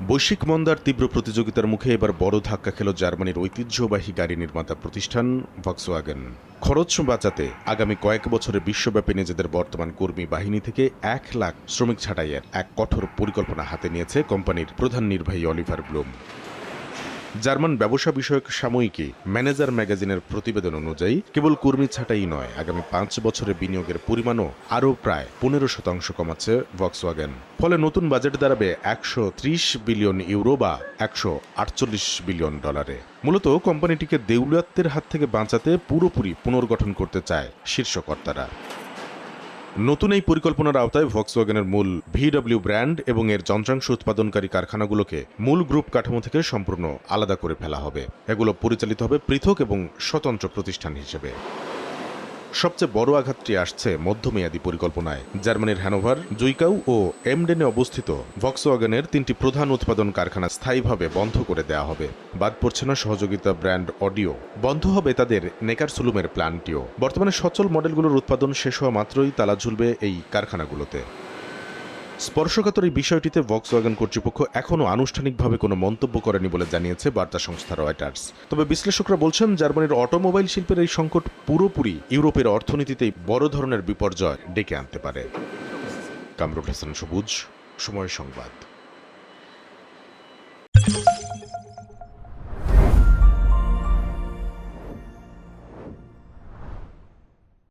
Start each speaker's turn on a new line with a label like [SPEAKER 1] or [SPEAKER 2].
[SPEAKER 1] বৈশ্বিক মন্দার তীব্র প্রতিযোগিতার মুখে এবার বড় ধাক্কা খেল জার্মানির ঐতিহ্যবাহী গাড়ি নির্মাতা প্রতিষ্ঠান ভক্সওয়াগন। খরচ বাঁচাতে আগামী কয়েক বছরে বিশ্বব্যাপী নিজেদের বর্তমান কর্মী বাহিনী থেকে 1,00,000 শ্রমিক ছাঁটাইয়ের এক কঠোর পরিকল্পনা হাতে নিয়েছে কোম্পানির প্রধান নির্বাহী অলিভার ব্লুম। জার্মান ব্যবসা বিষয়ক সাময়িকী ম্যানেজার ম্যাগাজিনের প্রতিবেদন অনুযায়ী কেবল কর্মী ছাঁটাই নয়, আগামী 5 বছরে বিনিয়োগের পরিমাণও আরও প্রায় 15% কমাচ্ছে ভক্সওয়াগন। ফলে নতুন বাজেট দাঁড়াবে 130 বিলিয়ন ইউরো বা 148 বিলিয়ন ডলারে। মূলত কোম্পানিটিকে দেউলিয়াত্বের হাত থেকে বাঁচাতে পুরোপুরি পুনর্গঠন করতে চায় শীর্ষ কর্তারা। নতুন এই পরিকল্পনার আওতায় ভক্সওয়াগনের মূল ভিডব্লিউ ব্র্যান্ড এবং এর যন্ত্রাংশ উৎপাদনকারী কারখানাগুলোকে মূল গ্রুপ কাঠামো থেকে সম্পূর্ণ আলাদা করে ফেলা হবে। এগুলো পরিচালিত হবে পৃথক এবং স্বতন্ত্র প্রতিষ্ঠান হিসেবে। সবচেয়ে বড় আঘাতটি আসছে মধ্যমেয়াদী পরিকল্পনায়। জার্মানির হ্যানোভার, জুইকাউ ও এমডেনে অবস্থিত ভক্সওয়াগনের 3টি প্রধান উৎপাদন কারখানা স্থায়ীভাবে বন্ধ করে দেওয়া হবে। বাদ পড়ছে না সহযোগিতা ব্র্যান্ড অডিও। বন্ধ হবে তাদের নেকারসুলুমের প্ল্যান্টটিও। বর্তমানে সচল মডেলগুলোর উৎপাদন শেষ হওয়া মাত্রই তালা ঝুলবে এই কারখানাগুলোতে। স্পর্শকাতর এই বিষয়টিতে ভক্সওয়াগন কর্তৃপক্ষ এখনও আনুষ্ঠানিকভাবে কোনো মন্তব্য করেনি বলে জানিয়েছে বার্তা সংস্থা রয়টার্স। তবে বিশ্লেষকরা বলছেন, জার্মানির অটোমোবাইল শিল্পের এই সংকট পুরোপুরি ইউরোপের অর্থনীতিতেই বড় ধরনের বিপর্যয় ডেকে আনতে পারে। কামরুল হাসান সবুজ, সময় সংবাদ।